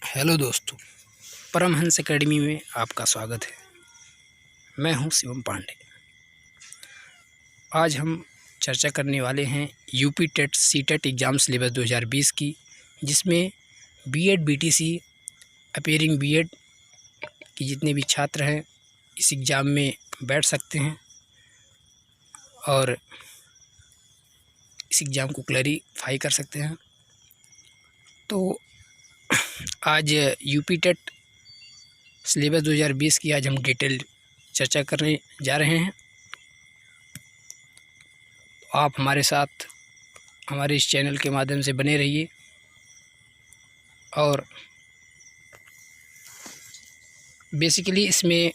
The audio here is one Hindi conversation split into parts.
हेलो दोस्तों, परमहंस एकेडमी में आपका स्वागत है। मैं हूं शिवम पांडे। आज हम चर्चा करने वाले हैं UP TET CTET exam syllabus 2020 की, जिसमें बीएड बीटीसी अपीयरिंग बीएड के जितने भी छात्र हैं इस एग्ज़ाम में बैठ सकते हैं और इस एग्ज़ाम को क्लैरिफाई कर सकते हैं। तो आज यूपी टेट सिलेबस 2020 की आज हम डिटेल चर्चा करने जा रहे हैं। तो आप हमारे साथ हमारे इस चैनल के माध्यम से बने रहिए। और बेसिकली इसमें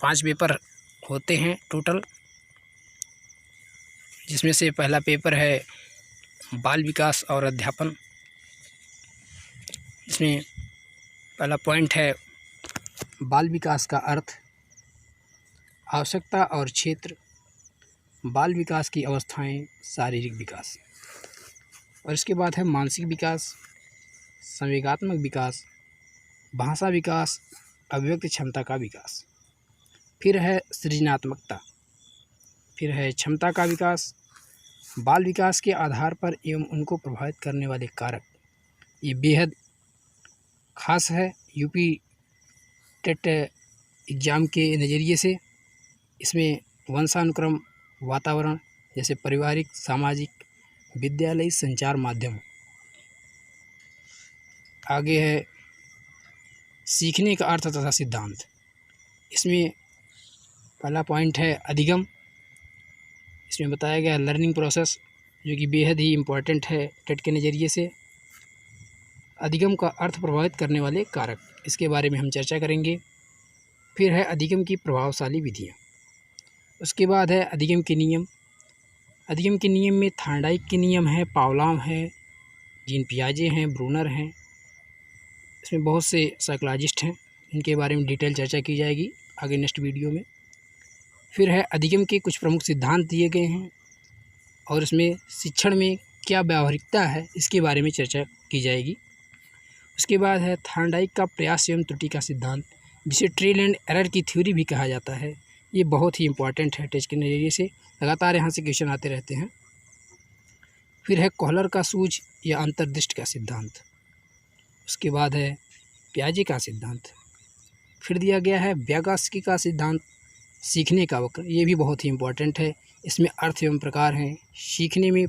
5 पेपर होते हैं टोटल, जिसमें से पहला पेपर है बाल विकास और अध्यापन। इसमें पहला पॉइंट है बाल विकास का अर्थ, आवश्यकता और क्षेत्र, बाल विकास की अवस्थाएं, शारीरिक विकास। और इसके बाद है मानसिक विकास, संवेगात्मक विकास, भाषा विकास, अभिव्यक्ति क्षमता का विकास। फिर है सृजनात्मकता, फिर है क्षमता का विकास, बाल विकास के आधार पर एवं उनको प्रभावित करने वाले कारक। ये बेहद खास है यूपी टेट एग्ज़ाम के नज़रिए से। इसमें वंशानुक्रम, वातावरण जैसे पारिवारिक, सामाजिक, विद्यालय, संचार माध्यम। आगे है सीखने का अर्थ तथा सिद्धांत। इसमें पहला पॉइंट है अधिगम। इसमें बताया गया लर्निंग प्रोसेस, जो कि बेहद ही इम्पोर्टेंट है टेट के नज़रिए से। अधिगम का अर्थ प्रभावित करने वाले कारक, इसके बारे में हम चर्चा करेंगे। फिर है अधिगम की प्रभावशाली विधियाँ। उसके बाद है अधिगम के नियम। अधिगम के नियम में थार्नडाइक के नियम है, पावलॉव है, जीन पियाजे हैं, ब्रूनर हैं। इसमें बहुत से साइकोलॉजिस्ट हैं, इनके बारे में डिटेल चर्चा की जाएगी आगे नेक्स्ट वीडियो में। फिर है अधिगम के कुछ प्रमुख सिद्धांत दिए गए हैं और इसमें शिक्षण में क्या व्यावहारिकता है इसके बारे में चर्चा की जाएगी। उसके बाद है थार्नडाइक का प्रयास एवं त्रुटि का सिद्धांत, जिसे ट्रेल एंड एरर की थ्योरी भी कहा जाता है। ये बहुत ही इंपॉर्टेंट है टेस्ट के नज़रिए से, लगातार यहाँ से क्वेश्चन आते रहते हैं। फिर है कोहलर का सूझ या अंतर्दृष्टि का सिद्धांत। उसके बाद है पियाजे का सिद्धांत। फिर दिया गया है व्यागास्की का सिद्धांत, सीखने का वक्र। ये भी बहुत ही इंपॉर्टेंट है। इसमें अर्थ एवं प्रकार हैं, सीखने में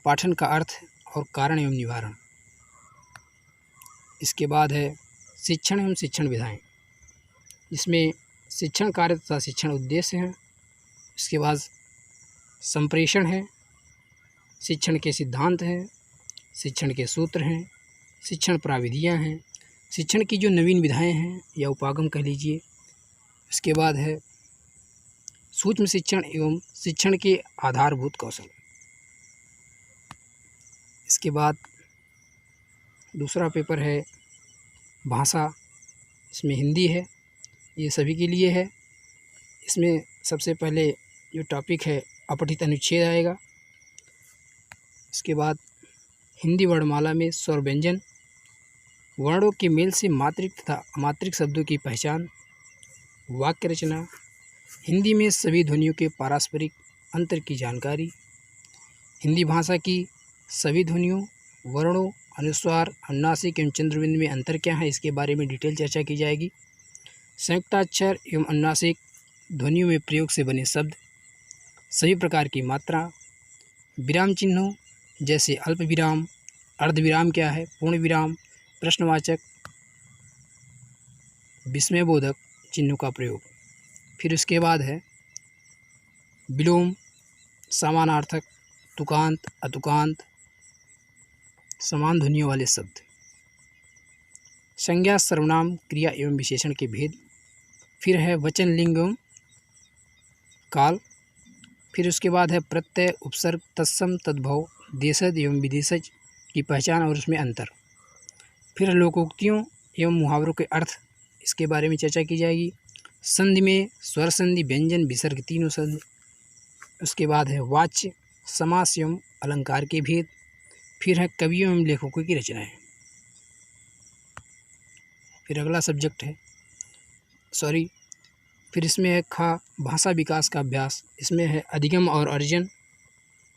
पाठन का अर्थ और कारण एवं निवारण। इसके बाद है शिक्षण एवं शिक्षण विधाएँ, जिसमें शिक्षण कार्य तथा शिक्षण उद्देश्य हैं। इसके बाद संप्रेषण है, शिक्षण के सिद्धांत हैं, शिक्षण के सूत्र हैं, शिक्षण प्राविधियाँ हैं, शिक्षण की जो नवीन विधाएँ हैं या उपागम कह लीजिए। इसके बाद है सूक्ष्म शिक्षण एवं शिक्षण के आधारभूत कौशल। इसके बाद दूसरा पेपर है भाषा, इसमें हिंदी है, ये सभी के लिए है। इसमें सबसे पहले जो टॉपिक है अपठित अनुच्छेद आएगा। इसके बाद हिंदी वर्णमाला में स्वर व्यंजन, वर्णों के मेल से मात्रिक तथा अमात्रिक शब्दों की पहचान, वाक्य रचना, हिंदी में सभी ध्वनियों के पारस्परिक अंतर की जानकारी, हिंदी भाषा की सभी ध्वनियों, वर्णों, अनुस्वार, अनुनासिक एवं चंद्रबिंदु में अंतर क्या है इसके बारे में डिटेल चर्चा की जाएगी। संयुक्ताक्षर एवं अनुनासिक ध्वनियों में प्रयोग से बने शब्द, सभी प्रकार की मात्रा, विराम चिन्हों जैसे अल्प विराम, अर्धविराम क्या है, पूर्ण विराम, प्रश्नवाचक, विस्मयबोधक चिन्हों का प्रयोग। फिर उसके बाद है विलोम, समानार्थक, तुकांत, अतुकांत, समान ध्वनियों वाले शब्द, संज्ञा, सर्वनाम, क्रिया एवं विशेषण के भेद। फिर है वचन, लिंग एवं काल। फिर उसके बाद है प्रत्यय, उपसर्ग, तत्सम, तद्भव, देशज एवं विदेशज की पहचान और उसमें अंतर। फिर लोकोक्तियों एवं मुहावरों के अर्थ, इसके बारे में चर्चा की जाएगी। संधि में स्वर संधि, व्यंजन, विसर्ग, तीनों संधि। उसके बाद है वाच्य, समास एवं अलंकार के भेद। फिर है कवियों एवं लेखकों की रचनाएँ। फिर अगला सब्जेक्ट है फिर इसमें है खा भाषा विकास का अभ्यास। इसमें है अधिगम और अर्जन,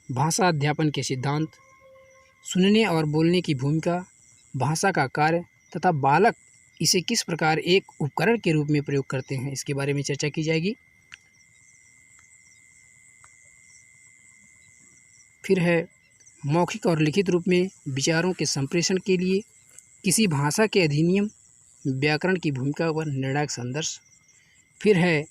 भाषा अध्यापन के सिद्धांत, सुनने और बोलने की भूमिका, भाषा का कार्य तथा बालक इसे किस प्रकार एक उपकरण के रूप में प्रयोग करते हैं, इसके बारे में चर्चा की जाएगी। फिर है मौखिक और लिखित रूप में विचारों के संप्रेषण के लिए किसी भाषा के अधिनियम, व्याकरण की भूमिका पर निर्णायक संदर्श। फिर है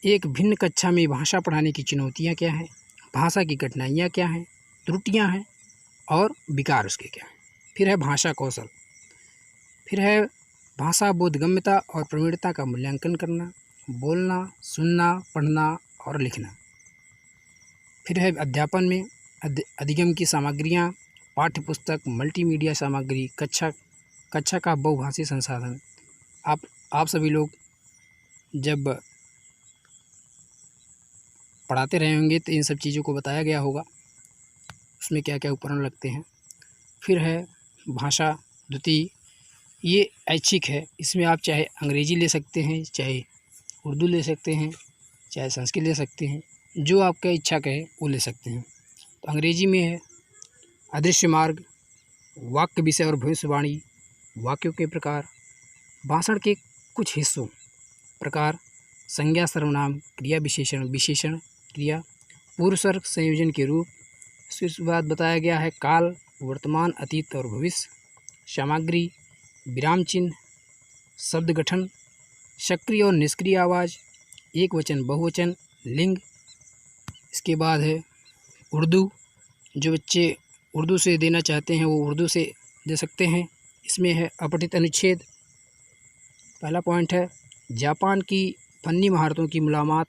एक भिन्न कक्षा में भाषा पढ़ाने की चुनौतियाँ क्या हैं, भाषा की कठिनाइयाँ क्या हैं, त्रुटियाँ हैं और विकार उसके क्या हैं। फिर है भाषा कौशल। फिर है भाषा बोधगम्यता और प्रवीणता का मूल्यांकन करना, बोलना, सुनना, पढ़ना और लिखना। फिर है अध्यापन में अधिगम की सामग्रियाँ, पाठ्य पुस्तक, मल्टीमीडिया सामग्री, कक्षा का बहुभाषी संसाधन। आप सभी लोग जब पढ़ाते रहे होंगे तो इन सब चीज़ों को बताया गया होगा, उसमें क्या क्या उपकरण लगते हैं। फिर है भाषा द्वितीय, ये ऐच्छिक है, इसमें आप चाहे अंग्रेजी ले सकते हैं, चाहे उर्दू ले सकते हैं, चाहे संस्कृत ले सकते हैं, जो आपका इच्छा कहे वो ले सकते हैं। तो अंग्रेजी में है अदृश्य मार्ग, वाक्य विषय और भविष्यवाणी, वाक्यों के प्रकार, भाषण के कुछ हिस्सों प्रकार, संज्ञा सर्वनाम, क्रिया विशेषण, विशेषण क्रिया, पूर्व सर्ग संयोजन के रूप। इसके बाद बताया गया है काल, वर्तमान, अतीत और भविष्य, सामग्री, विराम चिन्ह, शब्द गठन, सक्रिय और निष्क्रिय आवाज़, एक वचन, बहुवचन, लिंग। इसके बाद है उर्दू, जो बच्चे उर्दू से देना चाहते हैं वो उर्दू से दे सकते हैं। इसमें है अपठित अनुच्छेद, पहला पॉइंट है जापान की फन्नी महारतों की मुलामात,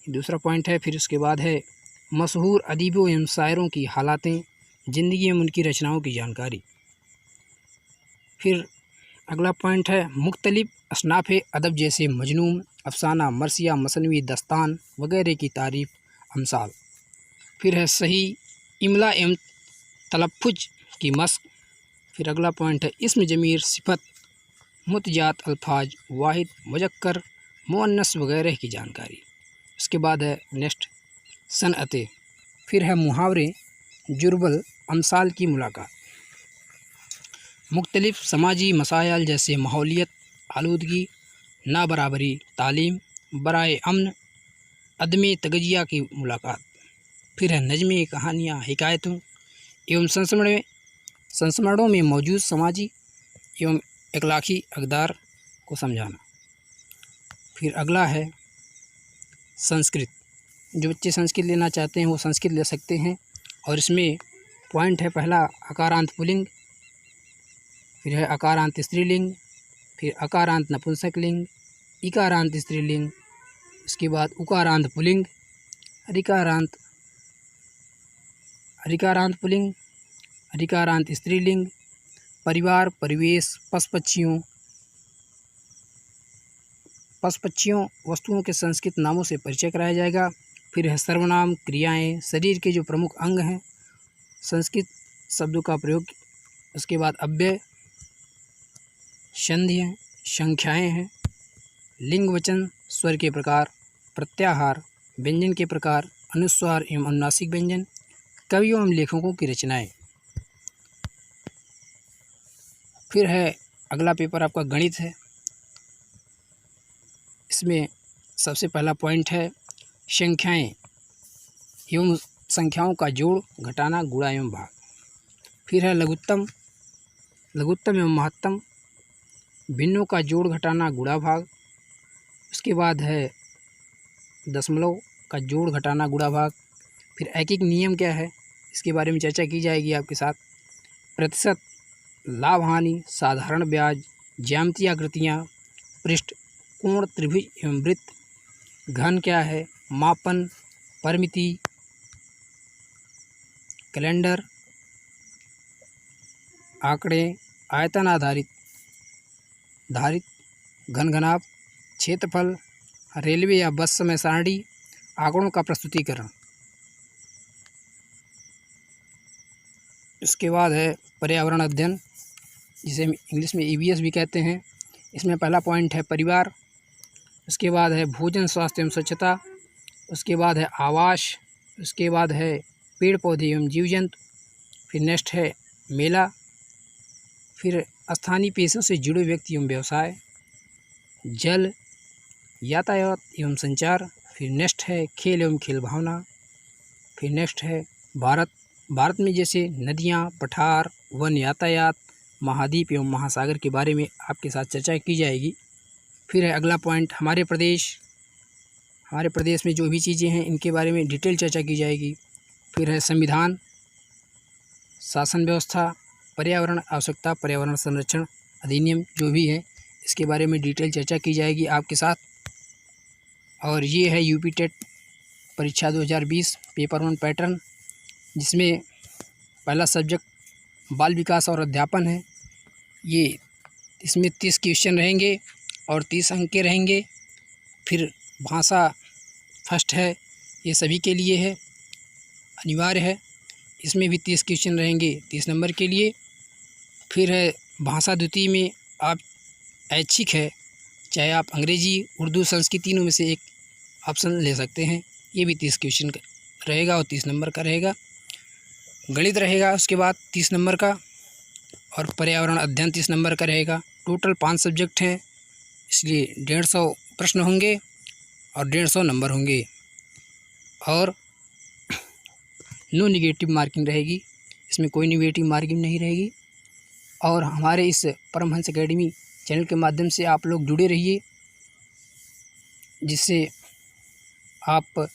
दूसरा पॉइंट है। फिर उसके बाद है मशहूर अदीबों एवं शायरों की हालातें, ज़िंदगी एवं उनकी रचनाओं की जानकारी। फिर अगला पॉइंट है मुख्तलिफ असनाफ़ अदब जैसे मजनून, अफसाना, मरसिया, मसनवी, दस्तान वगैरह की तारीफ़, अमसाल। फिर है सही इमला एवं तलफ़्फ़ुज़ की मस्क। फिर अगला पॉइंट है इस्म, ज़मीर, सिफत, मुतजात अल्फाज, वाहिद, मुज़क्कर, मुअन्नस वगैरह की जानकारी। उसके बाद है नेक्स्ट सनअतें। फिर है मुहावरे, जुर्बल, अमसाल की मुलाकात। मुख्तलिफ समाजी मसाइल जैसे माहौलियत, आलूदगी, नाबराबरी, तालीम, बराए अमन, अदम तगजिया की मुलाकात। फिर है नज़में, कहानियाँ, हिकायतों एवं संस्मरणों में मौजूद समाजी एवं अखलाकी अक़दार को समझाना। फिर अगला है संस्कृत, जो बच्चे संस्कृत लेना चाहते हैं वो संस्कृत ले सकते हैं। और इसमें पॉइंट है पहला अकारांत पुल्लिंग, फिर है अकारांत स्त्रीलिंग, फिर अकारांत नपुंसकलिंग, इकारांत स्त्रीलिंग, इसके बाद उकारांत पुल्लिंग, अधिकारांत पुल्लिंग, अधिकारांत स्त्रीलिंग, परिवार, परिवेश, पशु-पक्षियों वस्तुओं के संस्कृत नामों से परिचय कराया जाएगा। फिर है सर्वनाम, क्रियाएं, शरीर के जो प्रमुख अंग हैं, संस्कृत शब्दों का प्रयोग। उसके बाद अव्यय, संधि हैं, संख्याएं हैं, लिंग वचन, स्वर के प्रकार, प्रत्याहार, व्यंजन के प्रकार, अनुस्वार एवं अनुनासिक व्यंजन, कवियों एवं लेखकों की रचनाएं। फिर है अगला पेपर आपका गणित है। इसमें सबसे पहला पॉइंट है संख्याएं एवं संख्याओं का जोड़, घटाना, गुणा एवं भाग। फिर है लघुत्तम एवं महत्तम, भिन्नों का जोड़, घटाना, गुणा, भाग। उसके बाद है दशमलव का जोड़, घटाना, गुणा, भाग। फिर ऐकिक नियम क्या है, इसके बारे में चर्चा की जाएगी आपके साथ। प्रतिशत, लाभ हानि, साधारण ब्याज, ज्यामितीय आकृतियाँ, पृष्ठ, कोण, त्रिभुज एवं वृत्त, घन क्या है, मापन, परिमिति, कैलेंडर, आंकड़े, आयतन आधारित, घनघनाभ, क्षेत्रफल, रेलवे या बस समय सारणी, आंकड़ों का प्रस्तुतिकरण। इसके बाद है पर्यावरण अध्ययन, जिसे हम इंग्लिश में EVS भी कहते हैं। इसमें पहला पॉइंट है परिवार, उसके बाद है भोजन, स्वास्थ्य एवं स्वच्छता, उसके बाद है आवास, उसके बाद है पेड़ पौधे एवं जीव जंतु, फिर नेक्स्ट है मेला, फिर स्थानीय पेशों से जुड़े व्यक्ति एवं व्यवसाय, जल, यातायात एवं संचार, फिर नेक्स्ट है खेल एवं खेल भावना, फिर नेक्स्ट है भारत में जैसे नदियाँ, पठार, वन, यातायात, महाद्वीप एवं महासागर के बारे में आपके साथ चर्चा की जाएगी। फिर है अगला पॉइंट हमारे प्रदेश में जो भी चीज़ें हैं इनके बारे में डिटेल चर्चा की जाएगी। फिर है संविधान, शासन व्यवस्था, पर्यावरण आवश्यकता, पर्यावरण संरक्षण अधिनियम जो भी है इसके बारे में डिटेल चर्चा की जाएगी आपके साथ। और ये है यूपी टेट परीक्षा 2020 पेपर 1 पैटर्न, जिसमें पहला सब्जेक्ट बाल विकास और अध्यापन है। इसमें 30 क्वेश्चन रहेंगे और 30 अंक के रहेंगे। फिर भाषा फर्स्ट है, ये सभी के लिए है, अनिवार्य है। इसमें भी 30 क्वेश्चन रहेंगे 30 नंबर के लिए। फिर है भाषा द्वितीय में आप ऐच्छिक है, चाहे आप अंग्रेजी, उर्दू, संस्कृत तीनों में से एक ऑप्शन ले सकते हैं। ये भी 30 क्वेश्चन रहेगा और 30 नंबर का रहेगा। गणित रहेगा उसके बाद 30 नंबर का, और पर्यावरण अध्ययन 30 नंबर का रहेगा। टोटल 5 सब्जेक्ट हैं, इसलिए 150 प्रश्न होंगे और 150 नंबर होंगे। और नो निगेटिव मार्किंग रहेगी, इसमें कोई निगेटिव मार्किंग नहीं रहेगी। और हमारे इस परमहंस एकेडमी चैनल के माध्यम से आप लोग जुड़े रहिए, जिससे आप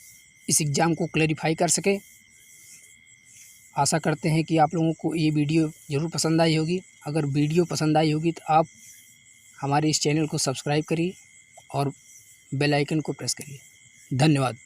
इस एग्ज़ाम को क्लैरिफाई कर सकें। आशा करते हैं कि आप लोगों को ये वीडियो ज़रूर पसंद आई होगी। अगर वीडियो पसंद आई होगी तो आप हमारे इस चैनल को सब्सक्राइब करिए और बेल आइकन को प्रेस करिए। धन्यवाद।